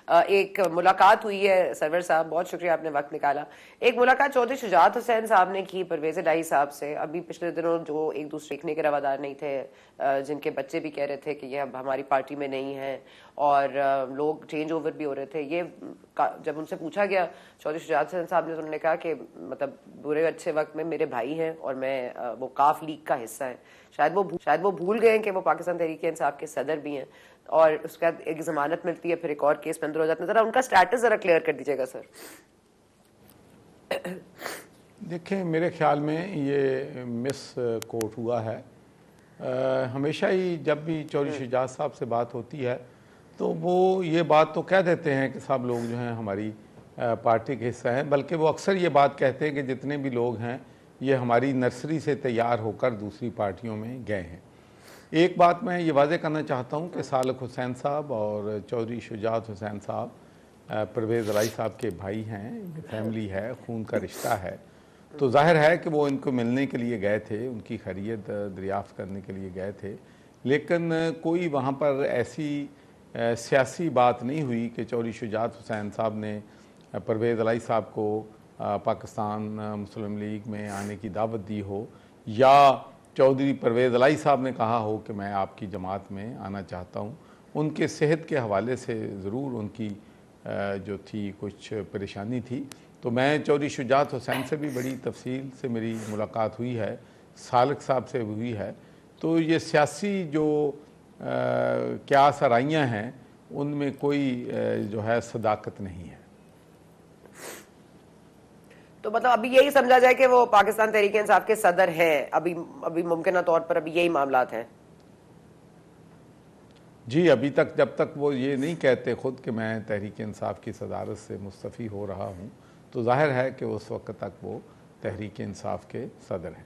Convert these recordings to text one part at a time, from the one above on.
एक मुलाकात हुई है सरवर साहब, बहुत शुक्रिया आपने वक्त निकाला। एक मुलाकात चौधरी शुजात हुसैन साहब ने की परवेज इलाही साहब से, अभी पिछले दिनों जो एक दूसरे देखने के रवादार नहीं थे, जिनके बच्चे भी कह रहे थे कि ये अब हमारी पार्टी में नहीं है और लोग चेंज ओवर भी हो रहे थे, ये जब उनसे पूछा गया चौधरी शुजात हुसैन साहब ने, तो उन्होंने कहा कि मतलब बुरे अच्छे वक्त में मेरे भाई हैं और मैं वो काफ लीग का हिस्सा है। शायद वो भूल गए कि वो पाकिस्तान तहरीक इंसाफ के सदर भी हैं, और उसके बाद एक जमानत मिलती है, फिर एक और केस मंजूर हो जाता है। जरा उनका स्टेटस जरा क्लियर कर दीजिएगा सर। देखिए, मेरे ख्याल में ये मिस कोट हुआ है। हमेशा ही जब भी चौधरी शुजात साहब से बात होती है तो वो ये बात तो कह देते हैं कि सब लोग जो हैं हमारी पार्टी के हिस्सा हैं, बल्कि वो अक्सर ये बात कहते हैं कि जितने भी लोग हैं ये हमारी नर्सरी से तैयार होकर दूसरी पार्टियों में गए हैं। एक बात मैं ये वाज़े करना चाहता हूँ कि सालिक हुसैन साहब और चौधरी शुजात हुसैन साहब परवेज़ इलाही साहब के भाई हैं, फैमिली है, खून का रिश्ता है, तो जाहिर है कि वो इनको मिलने के लिए गए थे, उनकी खैरियत दरियाफ़्त करने के लिए गए थे। लेकिन कोई वहाँ पर ऐसी सियासी बात नहीं हुई कि चौधरी शुजात हुसैन साहब ने परवेज़ इलाही साहब को पाकिस्तान मुस्लिम लीग में आने की दावत दी हो, या चौधरी परवेज़ इलाही साहब ने कहा हो कि मैं आपकी जमात में आना चाहता हूँ। उनके सेहत के हवाले से ज़रूर उनकी जो थी कुछ परेशानी थी, तो मैं चौधरी शुजात हुसैन से भी बड़ी तफसील से मेरी मुलाकात हुई है, सालिक साहब से हुई है। तो ये सियासी जो क्या सराइयाँ हैं उनमें कोई जो है सदाकत नहीं है। तो मतलब अभी यही समझा जाए कि वो पाकिस्तान तहरीक इंसाफ के सदर हैं, अभी मुमकिन तौर पर अभी यही मामलात हैं। जी, अभी तक जब तक वो ये नहीं कहते खुद कि मैं तहरीक इंसाफ की सदारत से मुस्तफ़ी हो रहा हूँ, तो जाहिर है कि उस वक्त तक वो तहरीक इंसाफ के सदर हैं।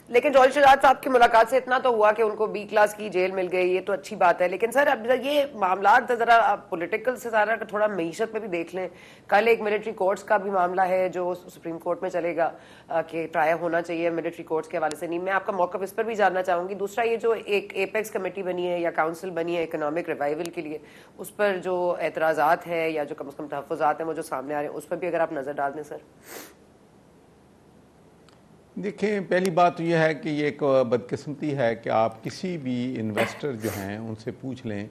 लेकिन चौधरी शुजात साहब की मुलाकात से इतना तो हुआ कि उनको बी क्लास की जेल मिल गई, ये तो अच्छी बात है। लेकिन सर अब ये मामला जरा पॉलिटिकल से सारा थोड़ा मीशत में भी देख लें। कल एक मिलिट्री कोर्ट्स का भी मामला है जो सुप्रीम कोर्ट में चलेगा कि ट्रायल होना चाहिए मिलिट्री कोर्ट्स के हवाले से। नहीं, मैं आपका मौक़िफ़ इस पर भी जानना चाहूंगी। दूसरा, ये जो एक एपेक्स कमेटी बनी है या काउंसिल बनी है इकोनॉमिक रिवाइवल के लिए, उस पर जो एतराज़ात है या जो कम अज़ कम तहफ़्फ़ुज़ात हैं वो जो सामने आ रहे हैं, उस पर भी अगर आप नज़र डाल दें सर। देखिए, पहली बात तो यह है कि ये एक बदकिस्मती है कि आप किसी भी इन्वेस्टर जो हैं उनसे पूछ लें,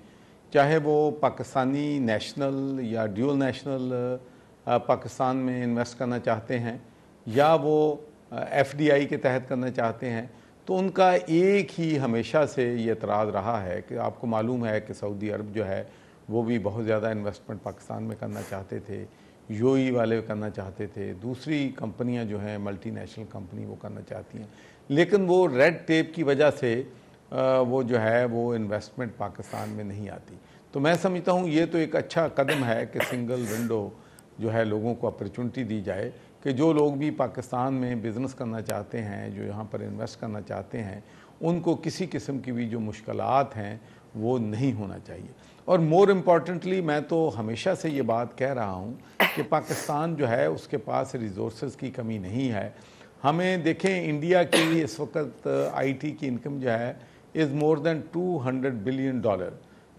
चाहे वो पाकिस्तानी नेशनल या ड्यूल नेशनल पाकिस्तान में इन्वेस्ट करना चाहते हैं या वो एफडीआई के तहत करना चाहते हैं, तो उनका एक ही हमेशा से ये एतराज़ रहा है कि आपको मालूम है कि सऊदी अरब जो है वो भी बहुत ज़्यादा इन्वेस्टमेंट पाकिस्तान में करना चाहते थे, यूएई वाले करना चाहते थे, दूसरी कंपनियां जो हैं मल्टीनेशनल कंपनी वो करना चाहती हैं, लेकिन वो रेड टेप की वजह से वो जो है वो इन्वेस्टमेंट पाकिस्तान में नहीं आती। तो मैं समझता हूँ ये तो एक अच्छा कदम है कि सिंगल विंडो जो है लोगों को अपॉर्चुनिटी दी जाए कि जो लोग भी पाकिस्तान में बिज़नेस करना चाहते हैं, जो यहाँ पर इन्वेस्ट करना चाहते हैं, उनको किसी किस्म की भी जो मुश्किलात हैं वो नहीं होना चाहिए। और मोर इम्पॉर्टेंटली मैं तो हमेशा से ये बात कह रहा हूँ कि पाकिस्तान जो है उसके पास रिसोर्सेज की कमी नहीं है। हमें देखें, इंडिया की इस वक्त आईटी की इनकम जो है इज़ मोर दैन $200 बिलियन,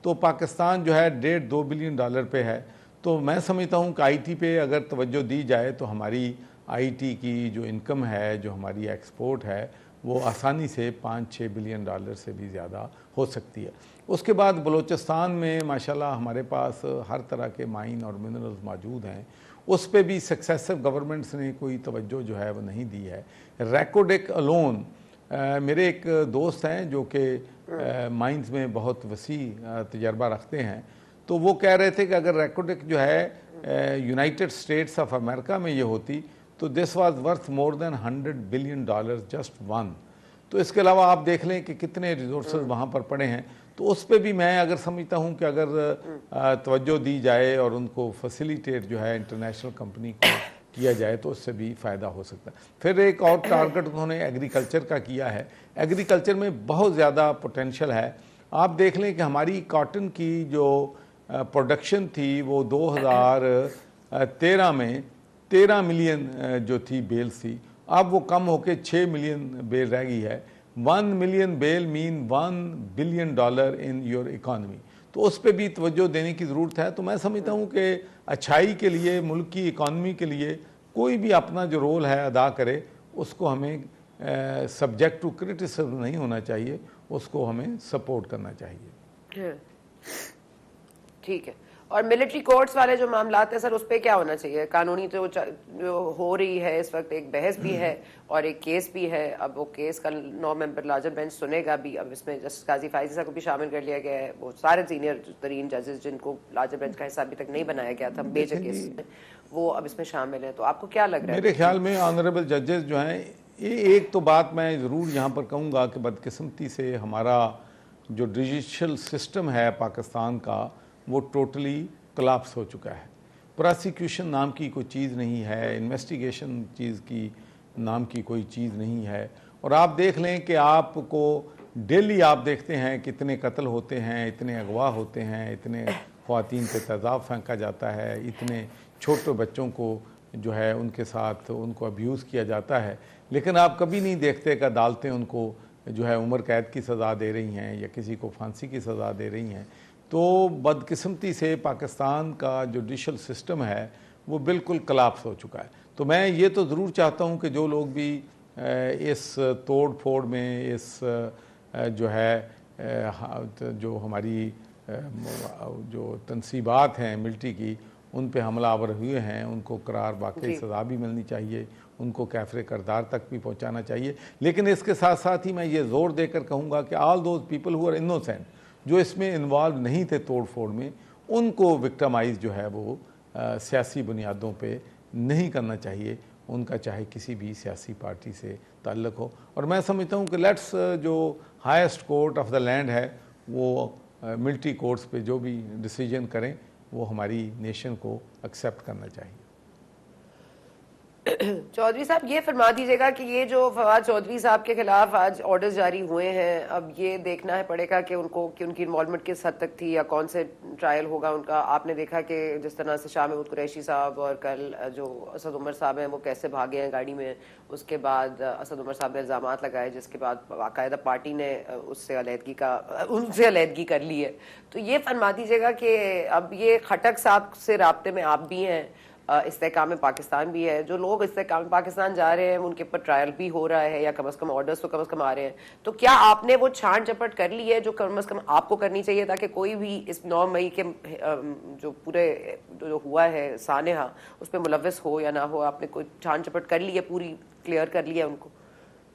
तो पाकिस्तान जो है $1.5-2 बिलियन पे है। तो मैं समझता हूँ कि आईटी पे अगर तवज्जो दी जाए तो हमारी आईटी की जो इनकम है, जो हमारी एक्सपोर्ट है, वो आसानी से $5-6 बिलियन से भी ज़्यादा हो सकती है। उसके बाद बलूचिस्तान में माशाल्लाह हमारे पास हर तरह के माइन और मिनरल्स मौजूद हैं, उस पर भी सक्सेसिव गवर्नमेंट्स ने कोई तवज्जो जो है वो नहीं दी है। रैकोडेक अलोन, मेरे एक दोस्त हैं जो कि माइंस में बहुत वसी तजर्बा रखते हैं, तो वो कह रहे थे कि अगर रैकोडेक जो है यूनाइटेड स्टेट्स ऑफ अमेरिका में ये होती तो this was worth more than $100 billion just one. तो इसके अलावा आप देख लें कि कितने रिसोर्सेज वहाँ पर पड़े हैं। तो उस पर भी मैं अगर समझता हूँ कि अगर तवज्जो दी जाए और उनको फैसिलिटेट जो है इंटरनेशनल कंपनी को किया जाए तो उससे भी फ़ायदा हो सकता है। फिर एक और टारगेट उन्होंने एग्रीकल्चर का किया है। एग्रीकल्चर में बहुत ज़्यादा पोटेंशियल है। आप देख लें कि हमारी कॉटन की जो प्रोडक्शन थी वो 2013 में 13 मिलियन जो थी बेल्स थी, अब वो कम होकर 6 मिलियन बेल रह गई है। 1 million bell mean $1 billion in your economy. तो उस पर भी तवज्जो देने की ज़रूरत है। तो मैं समझता हूँ कि अच्छाई के लिए, मुल्क की इकॉनमी के लिए कोई भी अपना जो रोल है अदा करे, उसको हमें सब्जेक्ट टू क्रिटिसिज्म नहीं होना चाहिए, उसको हमें सपोर्ट करना चाहिए। ठीक है। और मिलिट्री कोर्ट्स वाले जो मामलात है सर, उस पर क्या होना चाहिए? कानूनी जो हो रही है इस वक्त, एक बहस भी है और एक केस भी है। अब वो केस कल 9 मेंबर लार्जर बेंच सुनेगा भी। अब इसमें जस्टिस काजी फायजी साहब को भी शामिल कर लिया गया है। वो सारे सीनियर तरीन जजेस जिनको लार्जर बेंच का हिस्सा अभी तक नहीं बनाया गया था मेजर केस में, वो अब इसमें शामिल है। तो आपको क्या लग रहा है? मेरे ख्याल में ऑनरेबल जजेस जो हैं, एक तो बात मैं ज़रूर यहाँ पर कहूँगा कि बदकिस्मती से हमारा जो जुडिशल सिस्टम है पाकिस्तान का, वो टोटली कोलैप्स हो चुका है। प्रोसिक्यूशन नाम की कोई चीज़ नहीं है, इन्वेस्टिगेशन चीज़ की नाम की कोई चीज़ नहीं है। और आप देख लें कि आपको डेली आप देखते हैं कितने कत्ल होते हैं, इतने अगवा होते हैं, इतने ख़वातीन पे तेज़ाब फेंका जाता है, इतने छोटे बच्चों को जो है उनके साथ उनको अब्यूज़ किया जाता है। लेकिन आप कभी नहीं देखते कि अदालतें उनको जो है उम्र कैद की सज़ा दे रही हैं या किसी को फांसी की सज़ा दे रही हैं। तो बदकिस्मती से पाकिस्तान का जुडिशल सिस्टम है वो बिल्कुल कोलैप्स हो चुका है। तो मैं ये तो ज़रूर चाहता हूँ कि जो लोग भी इस तोड़ फोड़ में, इस जो है जो हमारी जो तनसीबात हैं मिलिट्री की, उन पे हमलावर हुए हैं, उनको करार वाकई सज़ा भी मिलनी चाहिए, उनको कैफरे करदार तक भी पहुंचाना चाहिए। लेकिन इसके साथ साथ ही मैं ये ज़ोर देकर कहूँगा कि all those people who are innocent, जो इसमें इन्वॉल्व नहीं थे तोड़ फोड़ में, उनको विक्टमाइज जो है वो सियासी बुनियादों पे नहीं करना चाहिए, उनका चाहे किसी भी सियासी पार्टी से ताल्लुक़ हो। और मैं समझता हूँ कि लेट्स जो highest court of the land है वो मिलिट्री कोर्ट्स पे जो भी डिसीजन करें वो हमारी नेशन को एक्सेप्ट करना चाहिए। चौधरी साहब, ये फरमा दीजिएगा कि ये जो फवाद चौधरी साहब के खिलाफ आज ऑर्डर्स जारी हुए हैं, अब ये देखना है पड़ेगा कि उनकी इन्वॉल्वमेंट किस हद तक थी या कौन से ट्रायल होगा उनका। आपने देखा कि जिस तरह से शाह महमूद कुरैशी साहब और कल जो असद उमर साहब हैं वो कैसे भागे हैं गाड़ी में। उसके बाद असद उमर साहब ने इल्ज़ाम लगाए, जिसके बाद बाकायदा पार्टी ने उनसे अलहदगी कर ली है। तो ये फरमा दीजिएगा कि अब ये खटक साहब से राब्ते में आप भी हैं, इस्तेहकाम पाकिस्तान भी है, जो लोग इस्तेहकाम पाकिस्तान जा रहे हैं उनके ऊपर ट्रायल भी हो रहा है या कम अज़ कम ऑर्डर्स तो कम अज़ कम आ रहे हैं। तो क्या आपने वो छांट झपट कर ली है जो कम अज़ कम आपको करनी चाहिए, ताकि कोई भी इस 9 मई के जो पूरे जो हुआ है सानेहा उस पर मुलव्वस हो या ना हो? आपने कोई छांट झपट कर ली है, पूरी क्लियर कर लिया उनको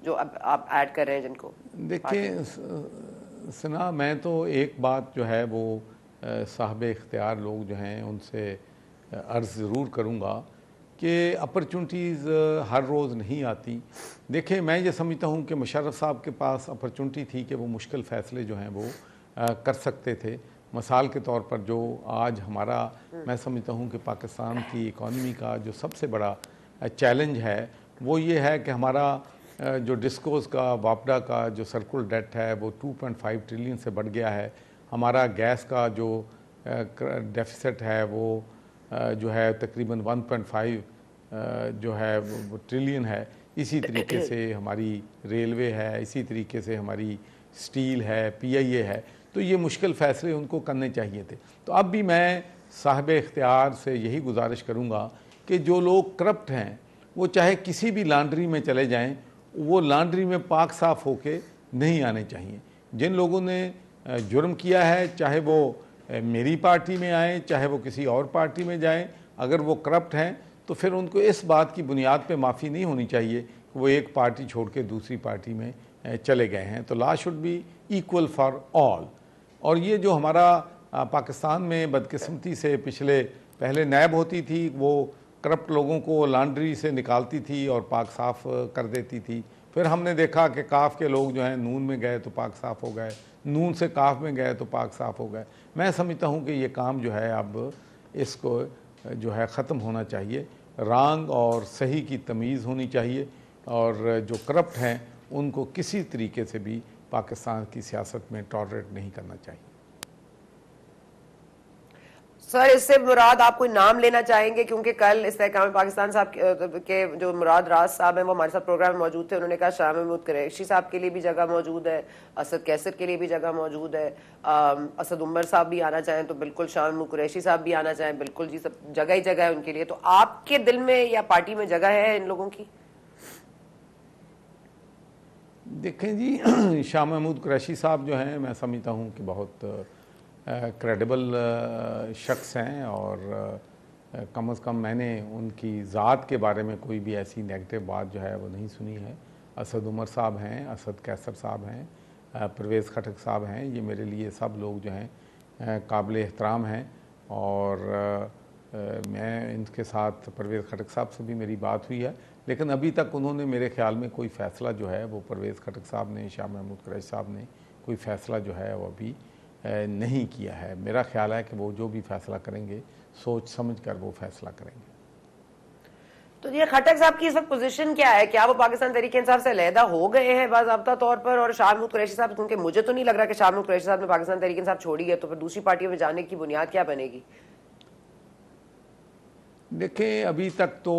जो अब आप ऐड कर रहे हैं जिनको? देखिए सना, मैं तो एक बात जो है वो साहब इख्तियार लोग जो हैं उनसे अर्ज़ ज़रूर करूँगा कि अपॉर्चुनिटीज़ हर रोज़ नहीं आती। देखिए, मैं ये समझता हूँ कि मुशर्रफ साहब के पास अपॉर्चुनिटी थी कि वो मुश्किल फ़ैसले जो हैं वो कर सकते थे। मिसाल के तौर पर जो आज हमारा, मैं समझता हूँ कि पाकिस्तान की इकॉनमी का जो सबसे बड़ा चैलेंज है वो ये है कि हमारा जो डिस्कोस का, वापडा का जो सर्कुलर डेट है वो 2.5 ट्रिलियन से बढ़ गया है। हमारा गैस का जो डेफिसिट है वो जो है तकरीबन 1.5 जो है वो ट्रिलियन है। इसी तरीके से हमारी रेलवे है, इसी तरीके से हमारी स्टील है, PIA है। तो ये मुश्किल फ़ैसले उनको करने चाहिए थे। तो अब भी मैं साहिब इख्तियार से यही गुजारिश करूँगा कि जो लोग करप्ट हैं वो चाहे किसी भी लॉन्ड्री में चले जाएँ, वो लॉन्ड्री में पाक साफ़ होके नहीं आने चाहिए। जिन लोगों ने जुर्म किया है, चाहे वो मेरी पार्टी में आए चाहे वो किसी और पार्टी में जाएं, अगर वो करप्ट हैं तो फिर उनको इस बात की बुनियाद पे माफ़ी नहीं होनी चाहिए कि वो एक पार्टी छोड़ के दूसरी पार्टी में चले गए हैं। तो law should be equal for all. और ये जो हमारा पाकिस्तान में बदकिस्मती से पहले नैब होती थी, वो करप्ट लोगों को लॉन्ड्री से निकालती थी और पाक साफ़ कर देती थी। फिर हमने देखा कि काफ के लोग जो हैं नून में गए तो पाक साफ़ हो गए, नून से काफ में गए तो पाक साफ़ हो गए। मैं समझता हूँ कि ये काम जो है अब इसको जो है ख़त्म होना चाहिए। रॉन्ग और सही की तमीज़ होनी चाहिए और जो करप्ट हैं उनको किसी तरीके से भी पाकिस्तान की सियासत में टॉलरेट नहीं करना चाहिए। सर इससे मुराद आप कोई नाम लेना चाहेंगे, क्योंकि कल इस्तेहकाम पाकिस्तान साहब के जो मुराद राज साहब हैं वो हमारे साथ प्रोग्राम में मौजूद थे। उन्होंने कहा शाह महमूद कुरैशी साहब के लिए भी जगह मौजूद है, असद कैसर के लिए भी जगह मौजूद है, असद उमर साहब भी आना चाहें तो बिल्कुल, शाह महमूद कुरैशी साहब भी आना चाहें बिल्कुल जी, सब जगह ही जगह है उनके लिए। तो आपके दिल में या पार्टी में जगह है इन लोगों की? देखें जी, शाह महमूद कुरैशी साहब जो हैं, मैं समझता हूँ कि बहुत क्रेडिबल शख्स हैं, और कम से कम मैंने उनकी ज़ात के बारे में कोई भी ऐसी नेगेटिव बात जो है वो नहीं सुनी है। असद उमर साहब हैं, असद कैसर साहब हैं, परवेज़ खटक साहब हैं, ये मेरे लिए सब लोग जो हैं काबिल एहतराम हैं। और मैं इनके साथ, परवेज़ खटक साहब से भी मेरी बात हुई है, लेकिन अभी तक उन्होंने मेरे ख्याल में कोई फ़ैसला जो है वो, परवेज़ खटक साहब ने, शाह महमूद कुरैशी साहब ने कोई फ़ैसला जो है वो अभी नहीं किया है। मेरा ख्याल है कि वो जो भी फ़ैसला करेंगे सोच समझ कर वो फ़ैसला करेंगे। तो ये खटक साहब की इस वक्त पोजीशन क्या है? क्या वो पाकिस्तान तहरीक इंसाफ से अलहदा हो गए हैं बाज़ाब्ता तौर पर? और शाह महमूद कुरैशी साहब, क्योंकि मुझे तो नहीं लग रहा कि शाह महमूद कुरैशी साहब ने पाकिस्तान तहरीक इंसाफ छोड़ी है, तो फिर दूसरी पार्टियों में जाने की बुनियाद क्या बनेगी? देखें, अभी तक तो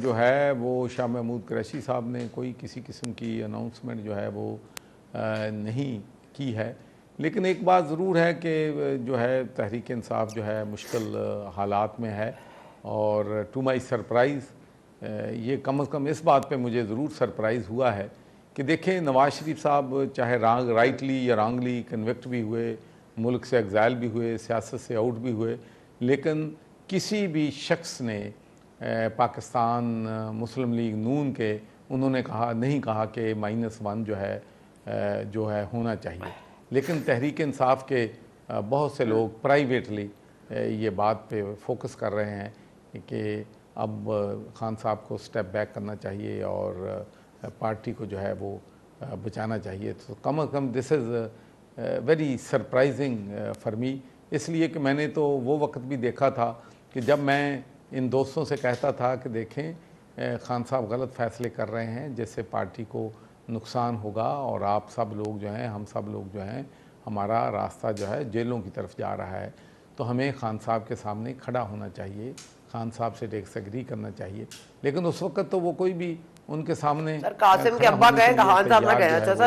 जो है वो शाह महमूद कुरैशी साहब ने कोई किसी किस्म की अनाउंसमेंट जो है वो नहीं की है। लेकिन एक बात ज़रूर है कि जो है तहरीक इंसाफ जो है मुश्किल हालात में है, और टू माई सरप्राइज़ ये कम से कम इस बात पे मुझे ज़रूर सरप्राइज़ हुआ है कि देखें, नवाज़ शरीफ साहब चाहे राइटली या रॉन्गली कन्विक्ट भी हुए, मुल्क से एग्ज़ाइल भी हुए, सियासत से आउट भी हुए, लेकिन किसी भी शख्स ने पाकिस्तान मुस्लिम लीग नून के, उन्होंने नहीं कहा कि -1 जो है होना चाहिए। लेकिन तहरीक इंसाफ के बहुत से लोग प्राइवेटली ये बात पे फोकस कर रहे हैं कि अब खान साहब को स्टेप बैक करना चाहिए और पार्टी को जो है वो बचाना चाहिए। तो कम से come this is very surprising for me, इसलिए कि मैंने तो वो वक्त भी देखा था कि जब मैं इन दोस्तों से कहता था कि देखें खान साहब गलत फ़ैसले कर रहे हैं जिससे पार्टी को नुकसान होगा, और आप सब लोग जो हैं, हम सब लोग जो हैं, हमारा रास्ता जो है जेलों की तरफ जा रहा है, तो हमें खान साहब के सामने खड़ा होना चाहिए, खान साहब से डिसएग्री करना चाहिए। लेकिन उस वक्त तो वो कोई भी उनके सामने सर कासिम के अब्बा कहे, खान साहब ना कहे। अच्छा सर,